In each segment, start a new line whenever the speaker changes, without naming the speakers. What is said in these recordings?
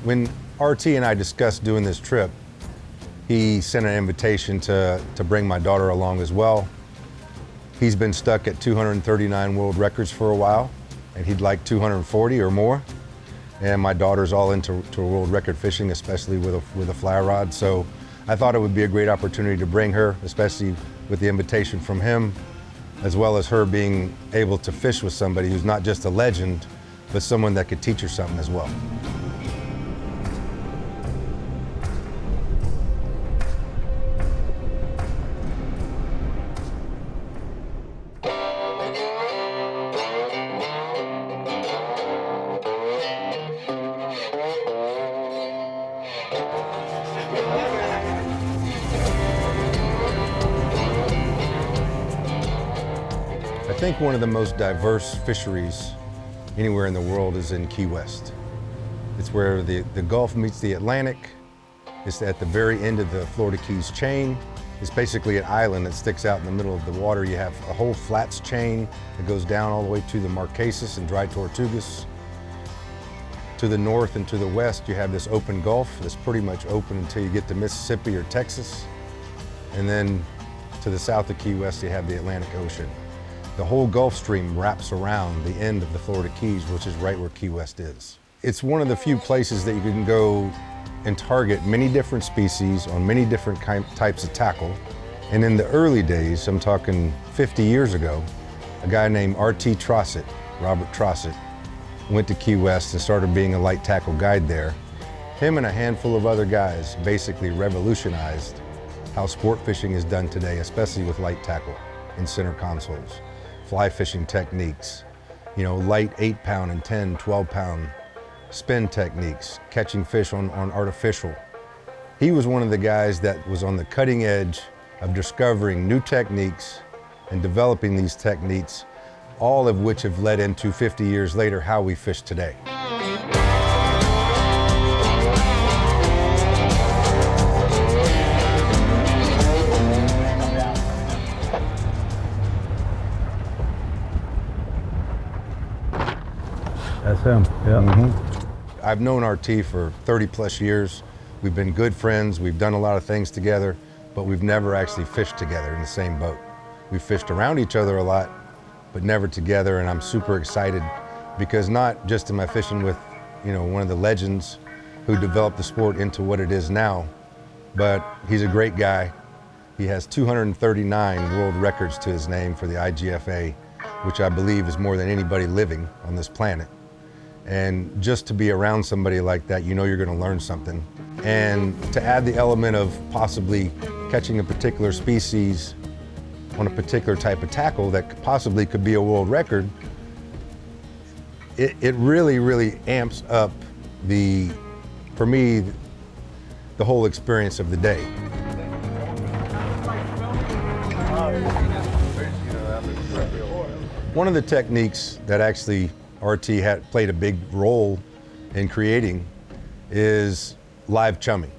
When RT and I discussed doing this trip, he sent an invitation to bring my daughter along as well. He's been stuck at 239 world records for a while, and he'd like 240 or more. And my daughter's all into world record fishing, especially with a fly rod. So I thought it would be a great opportunity to bring her, especially with the invitation from him, as well as her being able to fish with somebody who's not just a legend, but someone that could teach her something as well. I think one of the most diverse fisheries anywhere in the world is in Key West. It's where the Gulf meets the Atlantic. It's at the very end of the Florida Keys chain. It's basically an island that sticks out in the middle of the water. You have a whole flats chain that goes down all the way to the Marquesas and Dry Tortugas. To the north and to the west, you have this open Gulf that's pretty much open until you get to Mississippi or Texas. And then to the south of Key West, you have the Atlantic Ocean. The whole Gulf Stream wraps around the end of the Florida Keys, which is right where Key West is. It's one of the few places that you can go and target many different species on many different types of tackle. And in the early days, I'm talking 50 years ago, a guy named R.T. Trossett, Robert Trossett, went to Key West and started being a light tackle guide there. Him and a handful of other guys basically revolutionized how sport fishing is done today, especially with light tackle in center consoles. Fly fishing techniques, light 8-pound and 10, 12-pound spin techniques, catching fish on artificial. He was one of the guys that was on the cutting edge of discovering new techniques and developing these techniques, all of which have led into 50 years later how we fish today.
That's him, yeah.
Mm-hmm. I've known RT for 30 plus years. We've been good friends. We've done a lot of things together, but we've never actually fished together in the same boat. We've fished around each other a lot, but never together, and I'm super excited because not just am I fishing with, one of the legends who developed the sport into what it is now, but he's a great guy. He has 239 world records to his name for the IGFA, which I believe is more than anybody living on this planet. And just to be around somebody like that, you're going to learn something. And to add the element of possibly catching a particular species on a particular type of tackle that possibly could be a world record, it really, really amps up for me, the whole experience of the day. One of the techniques that actually RT played a big role in creating is live chumming.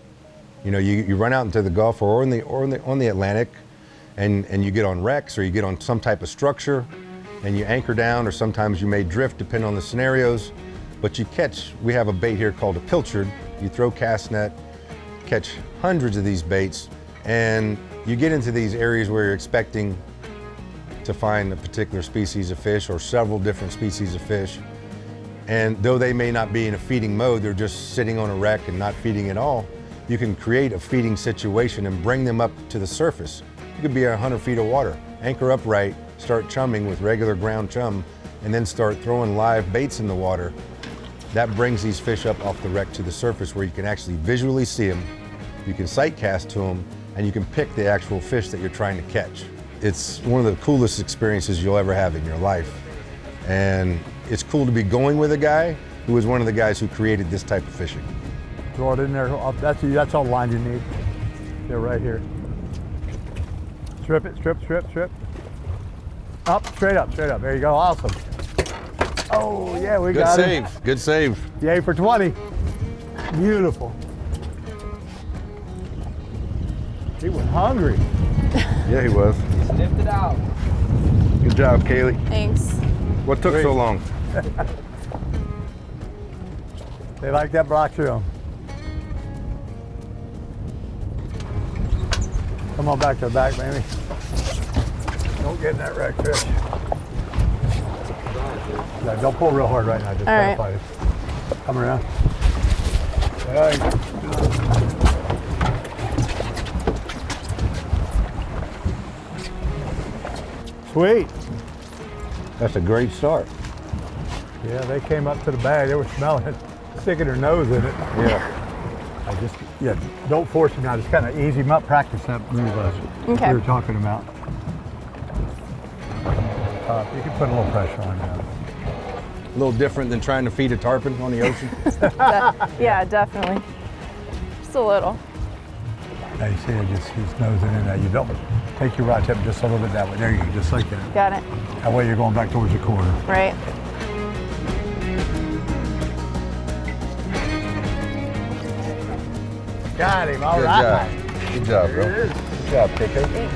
You run out into the Gulf or on the Atlantic, and you get on wrecks or you get on some type of structure, and you anchor down, or sometimes you may drift depending on the scenarios. But we have a bait here called a pilchard. You throw cast net, catch hundreds of these baits, and you get into these areas where you're expecting to find a particular species of fish or several different species of fish. And though they may not be in a feeding mode, they're just sitting on a wreck and not feeding at all, you can create a feeding situation and bring them up to the surface. You could be 100 feet of water, anchor upright, start chumming with regular ground chum, and then start throwing live baits in the water. That brings these fish up off the wreck to the surface where you can actually visually see them, you can sight cast to them, and you can pick the actual fish that you're trying to catch. It's one of the coolest experiences you'll ever have in your life. And it's cool to be going with a guy who was one of the guys who created this type of fishing.
Throw it in there. That's all the line you need. They're right here. Strip it, strip. Up, straight up. There you go, awesome. Oh, yeah, we got it.
Good save.
Yay for 20. Beautiful. He was hungry.
Yeah, he was.
Sniffed it out.
Good job, Kaylee.
Thanks.
What took so long?
They like that block too. Come on back to the back, baby. Don't get in that wreck fish. No, don't pull real hard right now. Just try to fight it. Come around. Sweet.
That's a great start.
Yeah, they came up to the bag. They were smelling it, sticking their nose in it.
Yeah.
Don't force them now. Just kind of ease them up. Practice that move we were talking about. You can put a little pressure on that.
A little different than trying to feed a tarpon on the ocean.
Yeah, definitely. Just a little.
Now you see it, he's nosing in there. You don't take your rod tip just a little bit that way. There you go, just like that.
Got it.
That way you're going back towards the corner.
Right.
Got him, all right.
Good job, bro. Good job, KK.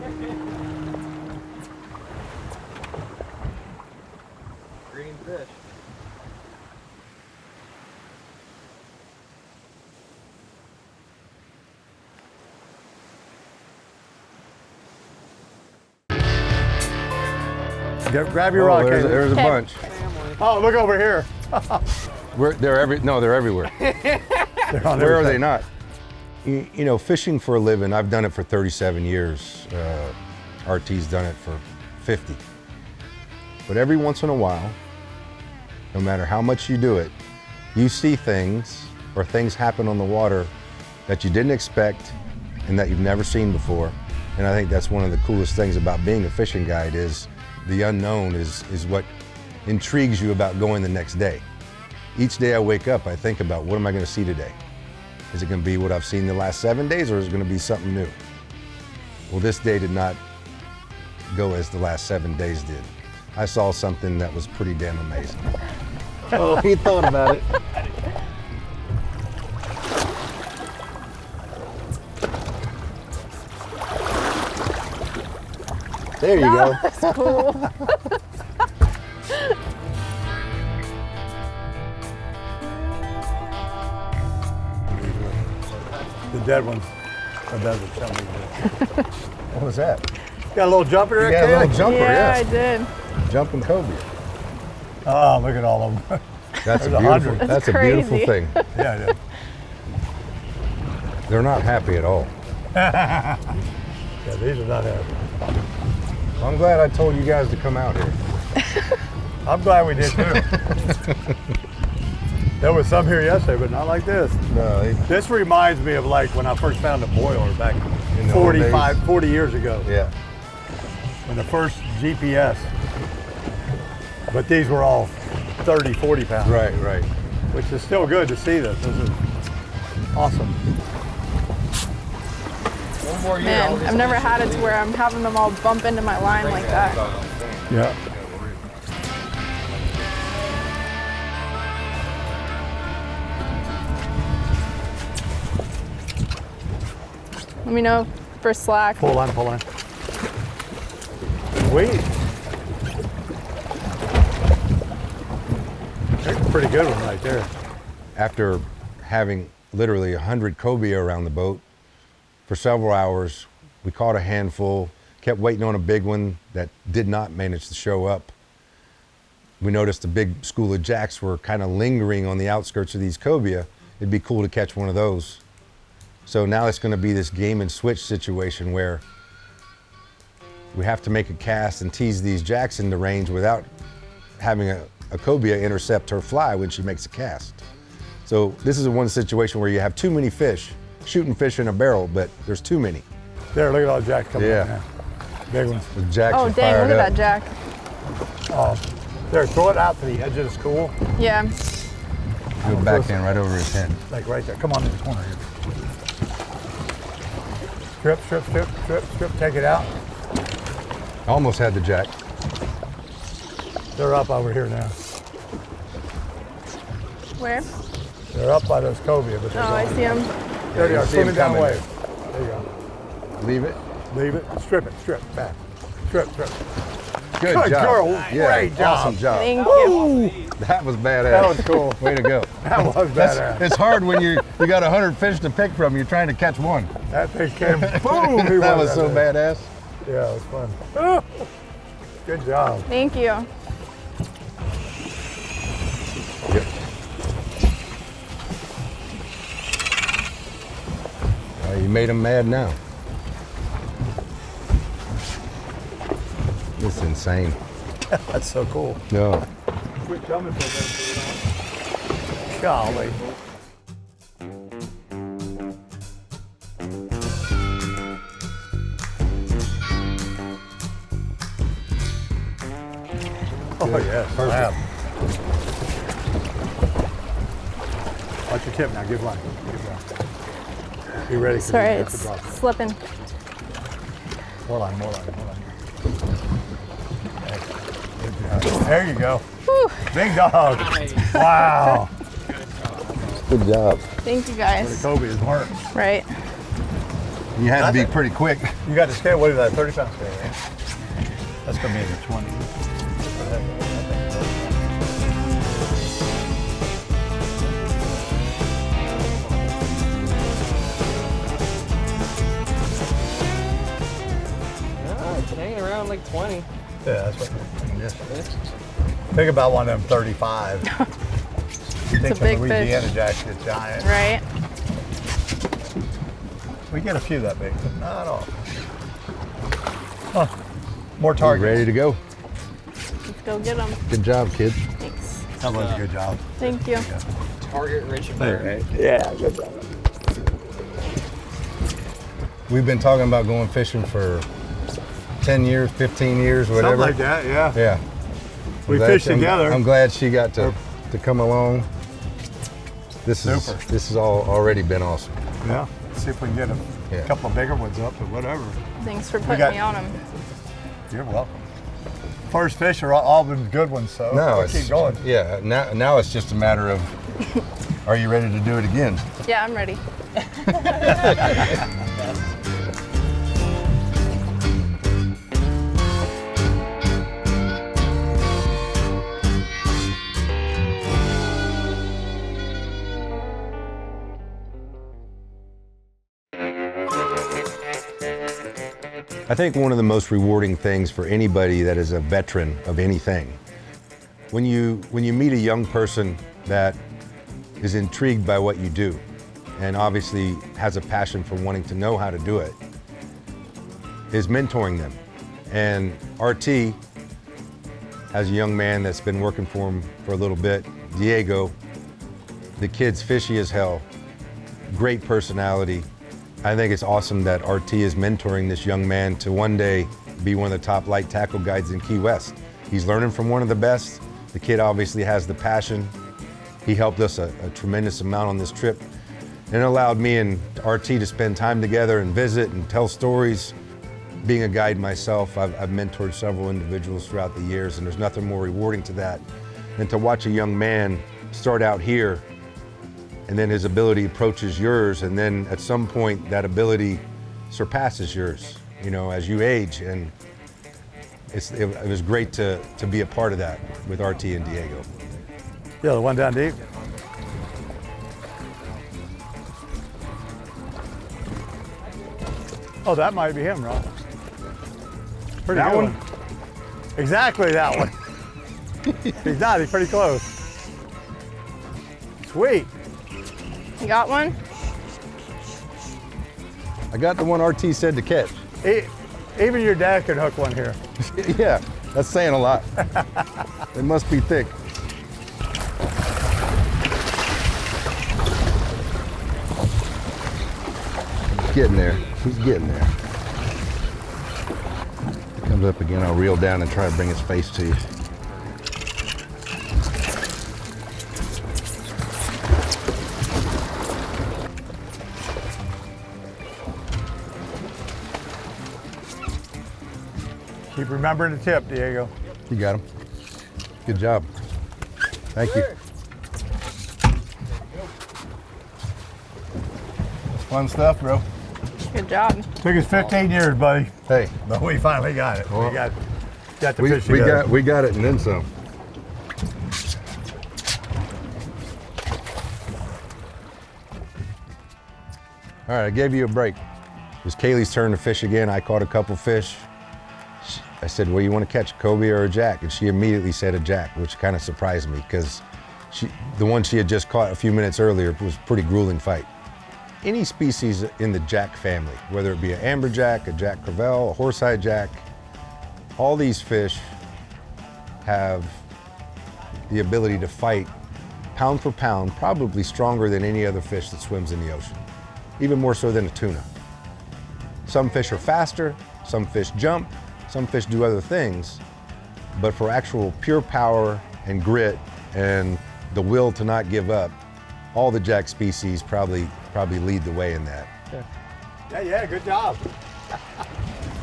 Thanks.
Green fish.
Grab your rod, Kaylee.
There's a
Okay.
bunch.
Oh, look over here.
They're everywhere.
They're on
Where
every
are they
side.
not? You know, fishing for a living, I've done it for 37 years. RT's done it for 50. But every once in a while, no matter how much you do it, you see things or things happen on the water that you didn't expect and that you've never seen before. And I think that's one of the coolest things about being a fishing guide is the unknown is what intrigues you about going the next day. Each day I wake up, I think about what am I going to see today? Is it going to be what I've seen the last 7 days or is it going to be something new? Well, this day did not go as the last 7 days did. I saw something that was pretty damn amazing.
Oh, he thought about it.
There you go.
That's cool.
The dead ones. Or doesn't tell me that.
What was that?
Got a little jumper there,
You got a
Kaylee?
little jumper,
Yeah, I
yeah.
did.
Jumping cobia.
Oh, look at all of them.
That's a
There's
beautiful,
100.
that's a
That's
beautiful
crazy.
thing.
Yeah,
They're not happy at all.
yeah, these are not happy.
I'm glad I told you guys to come out here.
I'm glad we did too. There was some here yesterday, but not like this.
No,
This reminds me of like when I first found a boiler back
In the old
40 years ago.
yeah.
When the first GPS. But these were all 30, 40 pounds.
Right.
Which is still good to see this. This is awesome.
One more year.
Man, I've never had it to where I'm having them all bump into my line like that.
Yeah.
Let me know for slack.
Pull on. Sweet. That's a pretty good one right there.
After having literally 100 cobia around the boat for several hours, we caught a handful, kept waiting on a big one that did not manage to show up. We noticed a big school of jacks were kind of lingering on the outskirts of these cobia. It'd be cool to catch one of those. So now it's going to be this game and switch situation where we have to make a cast and tease these jacks into range without having a cobia intercept her fly when she makes a cast. So this is one situation where you have too many fish, shooting fish in a barrel, but there's too many.
There, look at all the jacks coming
Yeah.
in there. Big ones.
The jacks
Oh
are
dang,
fired
look at
up.
that jack.
Oh, there, throw it out to the edge of the school.
Yeah.
Go backhand right over his head.
Like right there. Come on in the corner here. Strip, take it out.
I almost had the jack.
They're up over here now.
Where?
They're up by those cobia, but they're
Oh, I
going.
see them.
There you
you
are,
see 'em
swimming down
coming.
wave. There you go.
Leave it.
Leave it, strip, back. Strip.
Good
Good
job.
girl,
Yeah,
great job.
Awesome job.
Thank you.
That was badass.
That was cool.
Way to go.
That was badass.
It's hard when you got 100 fish to pick from. You're trying to catch one.
That thing came, boom. he
That was so
thing.
badass.
Yeah, it was fun. Oh, good job.
Thank you.
Yep. You made him mad now. It's insane.
That's so cool.
No.
Quit coming for that. Golly. Oh yes,
Perfect.
Watch your tip now, give line. Be ready for
Sorry,
you
it's
to drop it.
slipping.
More line. There you go.
Whew.
Big dog. Wow.
Good job.
Thank you
The
guys.
cobia is work.
Right.
You had to be pretty quick.
You got the scale, what is that, 30 pound scale, right? That's gonna be in the 20.
It's hanging around like 20.
Yeah, that's what I guess. Think about one of them 35. You think
a big
the Louisiana jack's a giant.
Right.
We get a few that big, but not all. Huh. More
You
targets.
ready to go?
Let's go get them.
Good job, kid.
Thanks.
That was a good job.
Thank you.
Target rich bird.
Yeah, good job.
We've been talking about going fishing for 10 years, 15 years, whatever.
Something like that, yeah.
Yeah.
We
Glad
fished
I'm-
together.
I'm glad she got to come along. This
Super.
has already been awesome.
Yeah. See if we can get a
Yeah.
couple of bigger ones up or whatever.
Thanks for putting
got-
me on them.
You're welcome. First fish are all been good ones, so
No,
we'll
it's
keep going.
Yeah, now it's just a matter of, are you ready to do it again?
Yeah, I'm ready.
I think one of the most rewarding things for anybody that is a veteran of anything, when you meet a young person that is intrigued by what you do and obviously has a passion for wanting to know how to do it, is mentoring them. And RT has a young man that's been working for him for a little bit, Diego. The kid's fishy as hell, great personality. I think it's awesome that RT is mentoring this young man to one day be one of the top light tackle guides in Key West. He's learning from one of the best. The kid obviously has the passion. He helped us a tremendous amount on this trip, and it allowed me and RT to spend time together and visit and tell stories. Being a guide myself, I've mentored several individuals throughout the years, and there's nothing more rewarding to that than to watch a young man start out here, and then his ability approaches yours, and then at some point that ability surpasses yours, you know, as you age. And it was great to be a part of that with RT and Diego.
Yeah, the one down deep. Oh, that might be him, Rob. Pretty
That
good
one?
Exactly that one. He's not, he's pretty close. Sweet.
You got one?
I got the one RT said to catch.
Even your dad could hook one here.
Yeah, that's saying a lot. It must be thick. He's getting there. He's getting there. If he comes up again, I'll reel down and try to bring his face to you.
Keep remembering the tip, Diego.
You got him. Good job. Thank you.
That's
Fun stuff, bro.
Good job.
Took us 15 years, buddy,
Hey,
but we finally got it.
Well,
we got the
we
fish together.
got it and then some. All right, I gave you a break. It was Kaylee's turn to fish again. I caught a couple fish. I said, well, you want to catch a cobia or a jack? And she immediately said a jack, which kind of surprised me because the one she had just caught a few minutes earlier was a pretty grueling fight. Any species in the jack family, whether it be an amberjack, a jack crevalle, a horseye jack, all these fish have the ability to fight pound for pound, probably stronger than any other fish that swims in the ocean, even more so than a tuna. Some fish are faster, some fish jump, some fish do other things, but for actual pure power and grit and the will to not give up, all the jack species probably lead the way in that.
Yeah, good job.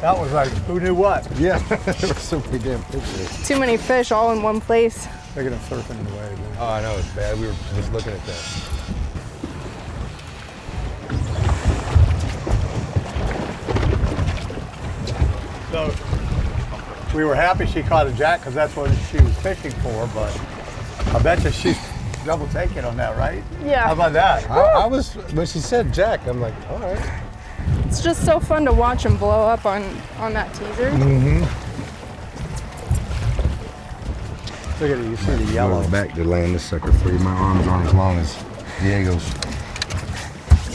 That was like, who knew what?
Yeah, there were so many damn pictures.
Too many fish all in one place.
They're gonna surfing in the way.
Oh, I know, it's bad. We were just looking at that.
So we were happy she caught a jack because that's what she was fishing for, but I bet you she's double taking on that, right?
Yeah.
How about that?
I was, when she said jack, I'm like, all right.
It's just so fun to watch them blow up on that teaser.
Look at it, you see the yellow.
I was back to land this sucker for you. My arms aren't as long as Diego's.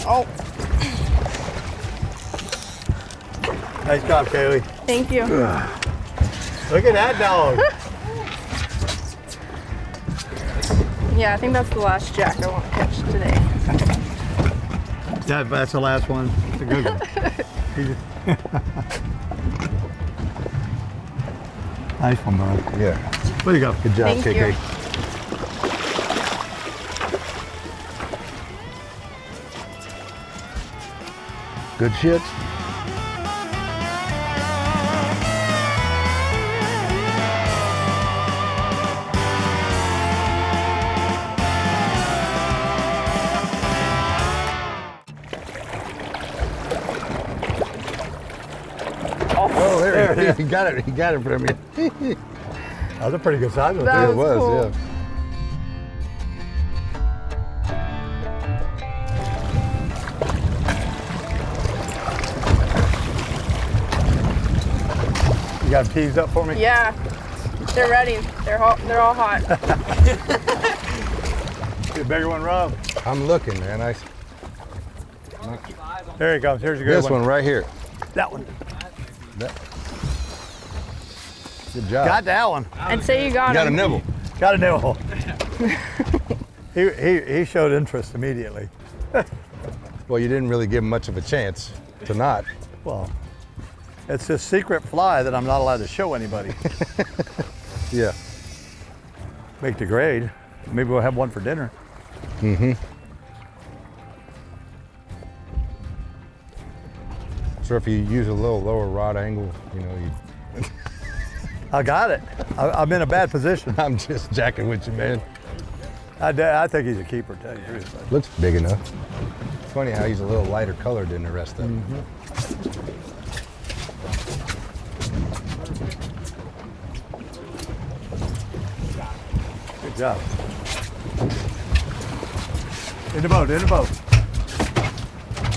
Oh,
Nice job, Kaylee.
thank you.
Look at that dog.
Yeah, I think that's the last jack I want to catch today.
That's the last one. It's a good one. Nice one, bud.
Yeah.
There you go.
Good job,
Thank you.
KK. Good shit. Oh, there he is. He got it. He got it from you.
That was a pretty good size one.
That
too.
It was,
cool.
yeah.
You got them teased up for me?
Yeah, they're ready. They're all hot.
See a bigger one, Rob?
I'm looking, man.
There he goes. Here's a good
This one right here.
That one.
Good job.
Got that one.
I'd say you got
You got a
him.
nibble.
Got a nibble. he showed interest immediately.
Well, you didn't really give him much of a chance to not.
Well, it's this secret fly that I'm not allowed to show anybody.
Yeah.
Make the grade. Maybe we'll have one for dinner.
So if you use a little lower rod angle, you know,
I got it. I'm in a bad position.
I'm just jacking with you, man.
I think he's a keeper, to tell you the truth.
Looks big enough. It's funny how he's a little lighter colored than the rest of them.
Good job. In the boat, in the boat.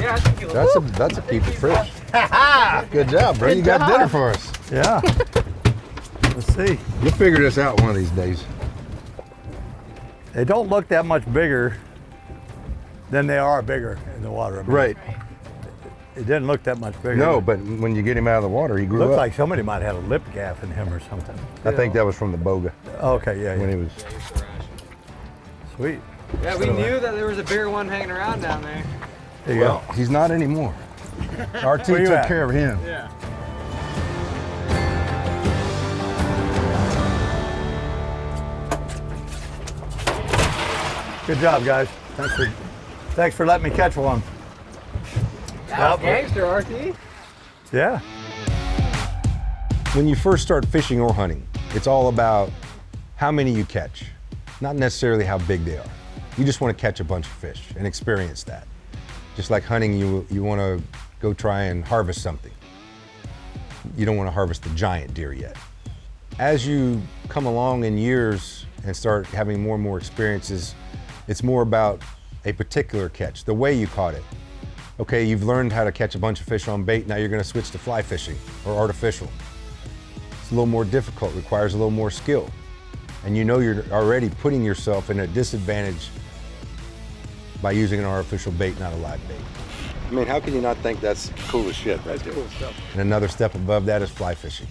Yeah, I think he looks.
That's a keeper fish. Good job, bro. You got
job.
dinner for us.
Yeah. Let's see.
You'll figure this out one of these days.
They don't look that much bigger than they are bigger in the water. I mean,
Right.
It didn't look that much bigger.
No, but when you get him out of the water, he grew
Looks
up.
like somebody might have a lip gaff in him or something.
I think that was from the boga
Okay, yeah,
when
yeah.
he was.
Sweet.
Yeah, we knew that there was a bigger one hanging around down there.
There you
Well,
go.
he's not anymore. RT
Where you
took
at?
care of him.
Yeah.
Good job, guys. Thanks for letting me catch one.
That was gangster, RT.
Yeah.
When you first start fishing or hunting, it's all about how many you catch, not necessarily how big they are. You just want to catch a bunch of fish and experience that. Just like hunting, you want to go try and harvest something. You don't want to harvest the giant deer yet. As you come along in years and start having more and more experiences, it's more about a particular catch, the way you caught it. Okay, you've learned how to catch a bunch of fish on bait, now you're going to switch to fly fishing or artificial. It's a little more difficult, requires a little more skill. And you know you're already putting yourself in a disadvantage by using an artificial bait, not a live bait. I mean, how can you not think that's cool as shit right there?
Cool stuff.
And another step above that is fly fishing.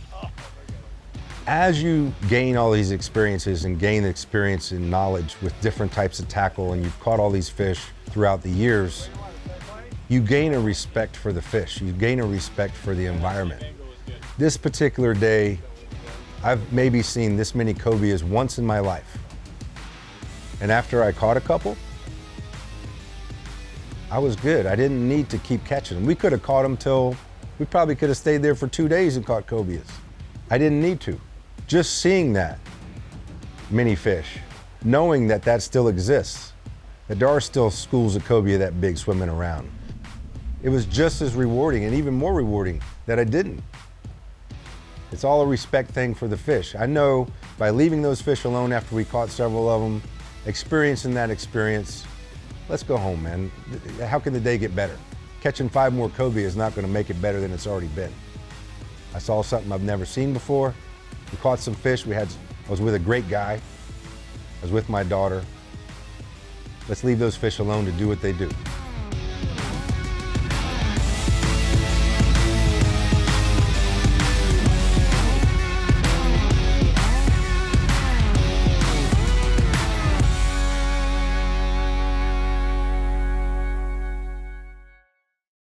As you gain all these experiences and gain experience and knowledge with different types of tackle, and you've caught all these fish throughout the years, you gain a respect for the fish. You gain a respect for the environment. This particular day, I've maybe seen this many cobias once in my life. And after I caught a couple, I was good. I didn't need to keep catching them. We could have caught them till, we probably could have stayed there for 2 days and caught cobias. I didn't need to. Just seeing that many fish, knowing that that still exists, that there are still schools of cobia that big swimming around. It was just as rewarding and even more rewarding that I didn't. It's all a respect thing for the fish. I know by leaving those fish alone after we caught several of them, experiencing that experience, let's go home, man. How can the day get better? Catching 5 more cobia is not going to make it better than it's already been. I saw something I've never seen before. We caught some fish. I was with a great guy. I was with my daughter. Let's leave those fish alone to do what they do.